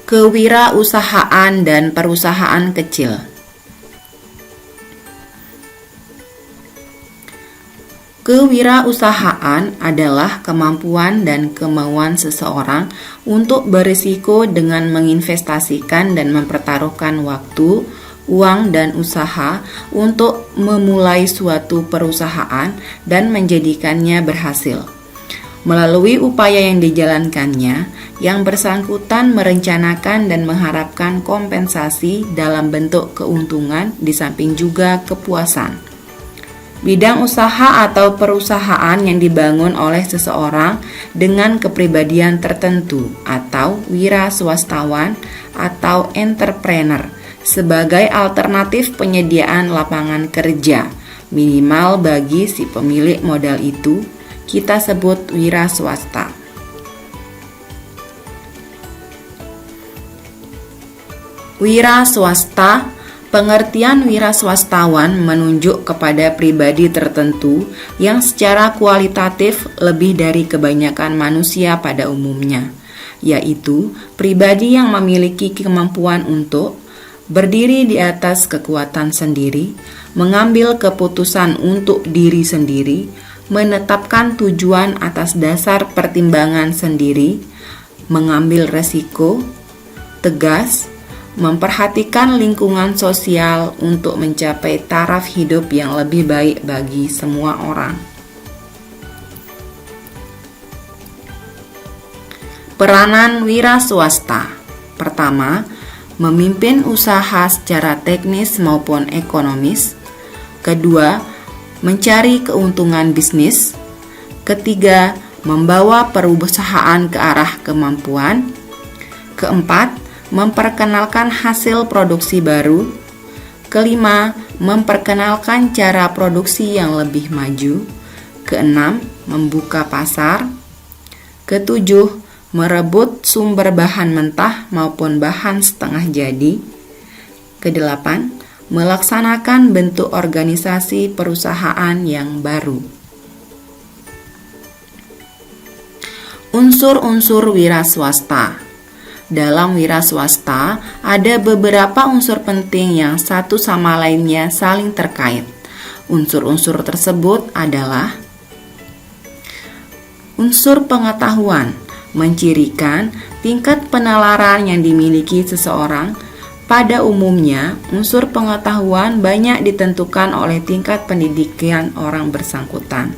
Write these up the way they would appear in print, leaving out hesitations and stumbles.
Kewirausahaan dan perusahaan kecil. Kewirausahaan adalah kemampuan dan kemauan seseorang untuk berisiko dengan menginvestasikan dan mempertaruhkan waktu, uang, dan usaha untuk memulai suatu perusahaan dan menjadikannya berhasil. Melalui upaya yang dijalankannya, yang bersangkutan merencanakan dan mengharapkan kompensasi dalam bentuk keuntungan di samping juga kepuasan. Bidang usaha atau perusahaan yang dibangun oleh seseorang dengan kepribadian tertentu atau wiraswastawan atau entrepreneur sebagai alternatif penyediaan lapangan kerja minimal bagi si pemilik modal itu, kita sebut wiraswasta. Wiraswasta. Pengertian wiraswastawan menunjuk kepada pribadi tertentu yang secara kualitatif lebih dari kebanyakan manusia pada umumnya, yaitu pribadi yang memiliki kemampuan untuk berdiri di atas kekuatan sendiri, mengambil keputusan untuk diri sendiri, menetapkan tujuan atas dasar pertimbangan sendiri, mengambil resiko, tegas, memperhatikan lingkungan sosial untuk mencapai taraf hidup yang lebih baik bagi semua orang. Peranan wiraswasta. Pertama, memimpin usaha secara teknis maupun ekonomis. Kedua, mencari keuntungan bisnis. Ketiga, membawa perusahaan ke arah kemampuan. Keempat, memperkenalkan hasil produksi baru. Kelima, memperkenalkan cara produksi yang lebih maju. Keenam, membuka pasar. Ketujuh, merebut sumber bahan mentah maupun bahan setengah jadi. Kedelapan, melaksanakan bentuk organisasi perusahaan yang baru. Unsur-unsur wiraswasta. Dalam wiraswasta, ada beberapa unsur penting yang satu sama lainnya saling terkait. Unsur-unsur tersebut adalah unsur pengetahuan, mencirikan tingkat penalaran yang dimiliki seseorang. Pada umumnya, unsur pengetahuan banyak ditentukan oleh tingkat pendidikan orang bersangkutan.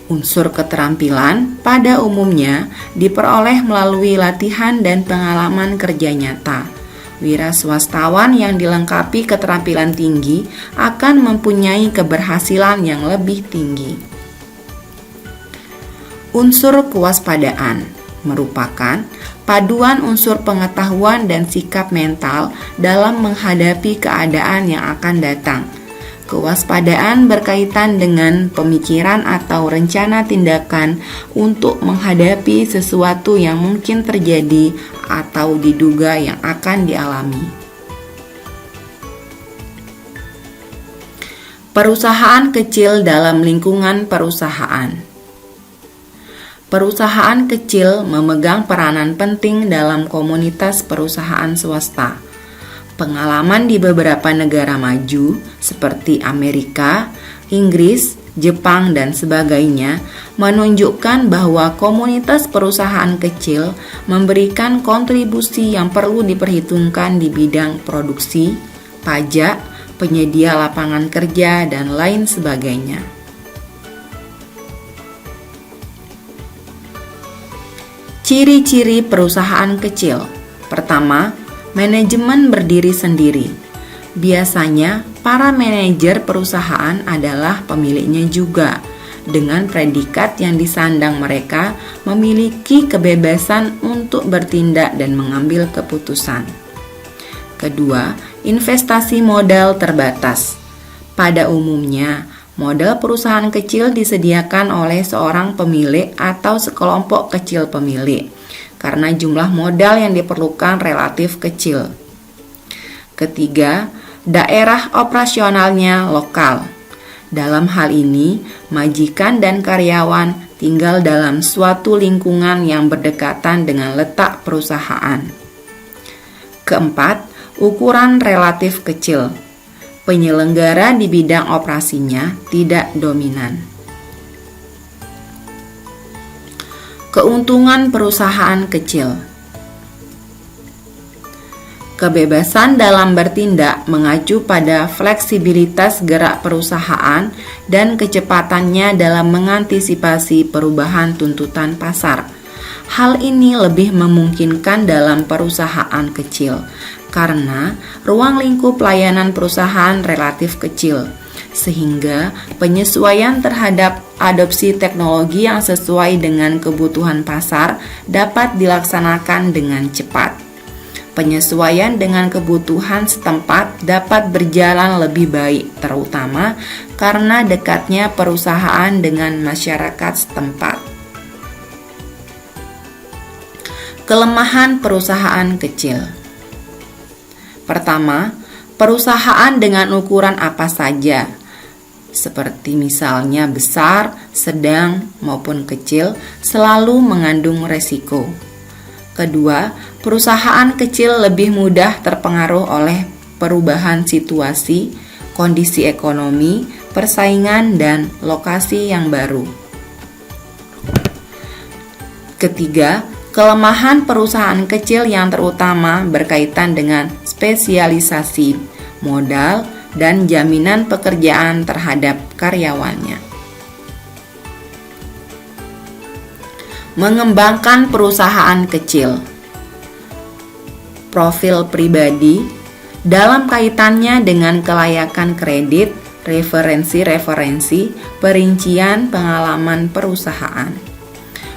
Unsur keterampilan pada umumnya diperoleh melalui latihan dan pengalaman kerja nyata. Wiraswastawan yang dilengkapi keterampilan tinggi akan mempunyai keberhasilan yang lebih tinggi. Unsur kewaspadaan merupakan paduan unsur pengetahuan dan sikap mental dalam menghadapi keadaan yang akan datang. Kewaspadaan berkaitan dengan pemikiran atau rencana tindakan untuk menghadapi sesuatu yang mungkin terjadi atau diduga yang akan dialami. Perusahaan kecil dalam lingkungan perusahaan. Perusahaan kecil memegang peranan penting dalam komunitas perusahaan swasta. Pengalaman di beberapa negara maju seperti Amerika, Inggris, Jepang, dan sebagainya menunjukkan bahwa komunitas perusahaan kecil memberikan kontribusi yang perlu diperhitungkan di bidang produksi, pajak, penyedia lapangan kerja, dan lain sebagainya. Ciri-ciri perusahaan kecil. Pertama, manajemen berdiri sendiri. Biasanya, para manajer perusahaan adalah pemiliknya juga, dengan predikat yang disandang mereka memiliki kebebasan untuk bertindak dan mengambil keputusan. Kedua, investasi modal terbatas. Pada umumnya, modal perusahaan kecil disediakan oleh seorang pemilik atau sekelompok kecil pemilik, karena jumlah modal yang diperlukan relatif kecil. Ketiga, daerah operasionalnya lokal. Dalam hal ini, majikan dan karyawan tinggal dalam suatu lingkungan yang berdekatan dengan letak perusahaan. Keempat, ukuran relatif kecil. Penyelenggara di bidang operasinya tidak dominan. Keuntungan perusahaan kecil. Kebebasan dalam bertindak mengacu pada fleksibilitas gerak perusahaan dan kecepatannya dalam mengantisipasi perubahan tuntutan pasar. Hal ini lebih memungkinkan dalam perusahaan kecil karena ruang lingkup layanan perusahaan relatif kecil, sehingga penyesuaian terhadap adopsi teknologi yang sesuai dengan kebutuhan pasar dapat dilaksanakan dengan cepat. Penyesuaian dengan kebutuhan setempat dapat berjalan lebih baik, terutama karena dekatnya perusahaan dengan masyarakat setempat. Kelemahan perusahaan kecil. Pertama, perusahaan dengan ukuran apa saja, seperti misalnya besar, sedang, maupun kecil, selalu mengandung resiko. Kedua, perusahaan kecil lebih mudah terpengaruh oleh perubahan situasi, kondisi ekonomi, persaingan, dan lokasi yang baru. Ketiga, kelemahan perusahaan kecil yang terutama berkaitan dengan spesialisasi, modal, dan jaminan pekerjaan terhadap karyawannya. Mengembangkan perusahaan kecil. Profil pribadi dalam kaitannya dengan kelayakan kredit, referensi-referensi, perincian pengalaman perusahaan.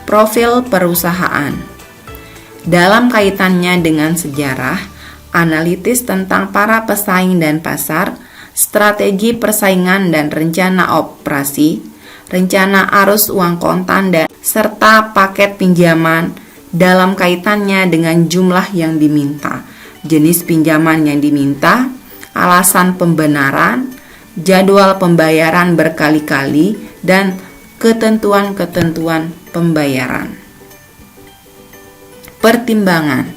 Profil perusahaan dalam kaitannya dengan sejarah, analitis tentang para pesaing dan pasar, strategi persaingan dan rencana operasi, rencana arus uang kontan dan serta paket pinjaman dalam kaitannya dengan jumlah yang diminta, jenis pinjaman yang diminta, alasan pembenaran, jadwal pembayaran berkali-kali, dan ketentuan-ketentuan pembayaran. Pertimbangan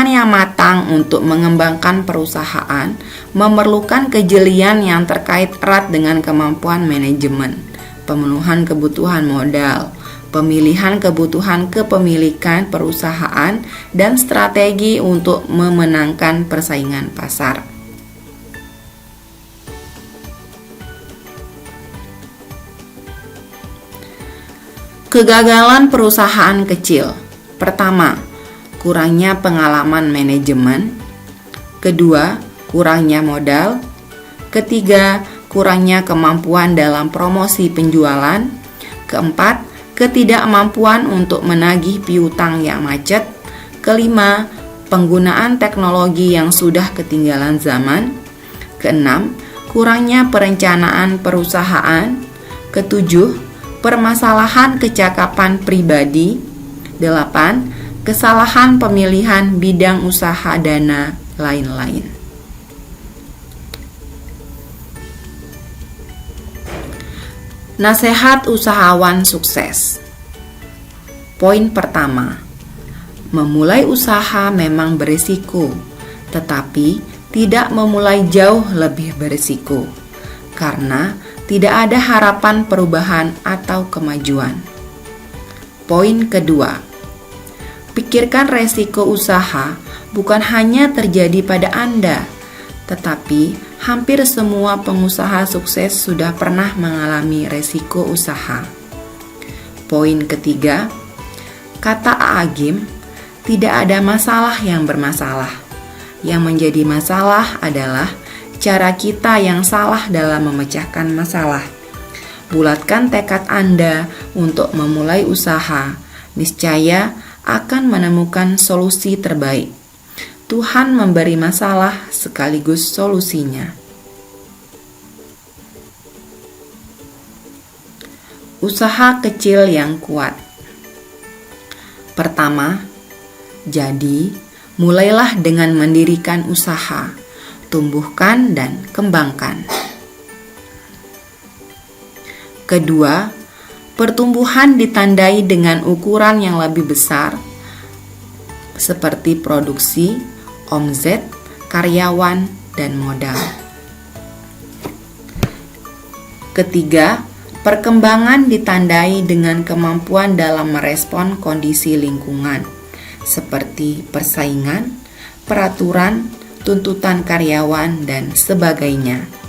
yang matang untuk mengembangkan perusahaan memerlukan kejelian yang terkait erat dengan kemampuan manajemen, pemenuhan kebutuhan modal, pemilihan kebutuhan kepemilikan perusahaan, dan strategi untuk memenangkan persaingan pasar. Kegagalan perusahaan kecil. Pertama, kurangnya pengalaman manajemen. Kedua, kurangnya modal. Ketiga, kurangnya kemampuan dalam promosi penjualan. Keempat, ketidakmampuan untuk menagih piutang yang macet. Kelima, penggunaan teknologi yang sudah ketinggalan zaman. Keenam, kurangnya perencanaan perusahaan. Ketujuh, permasalahan kecakapan pribadi. 8. Kesalahan pemilihan bidang usaha dana lain-lain. Nasihat usahawan sukses. Poin pertama, memulai usaha memang berisiko, tetapi tidak memulai jauh lebih berisiko, karena tidak ada harapan perubahan atau kemajuan. Poin kedua, pikirkan resiko usaha bukan hanya terjadi pada Anda, tetapi hampir semua pengusaha sukses sudah pernah mengalami resiko usaha. Poin ketiga, kata Agim, tidak ada masalah yang bermasalah. Yang menjadi masalah adalah cara kita yang salah dalam memecahkan masalah. Bulatkan tekad Anda untuk memulai usaha, niscaya akan menemukan solusi terbaik. Tuhan memberi masalah sekaligus solusinya. Usaha kecil yang kuat. Pertama, jadi mulailah dengan mendirikan usaha. Tumbuhkan dan kembangkan. Kedua, Pertumbuhan ditandai dengan ukuran yang lebih besar, seperti produksi, omset, karyawan, dan modal. Ketiga, perkembangan ditandai dengan kemampuan dalam merespon kondisi lingkungan, seperti persaingan, peraturan, tuntutan karyawan, dan sebagainya.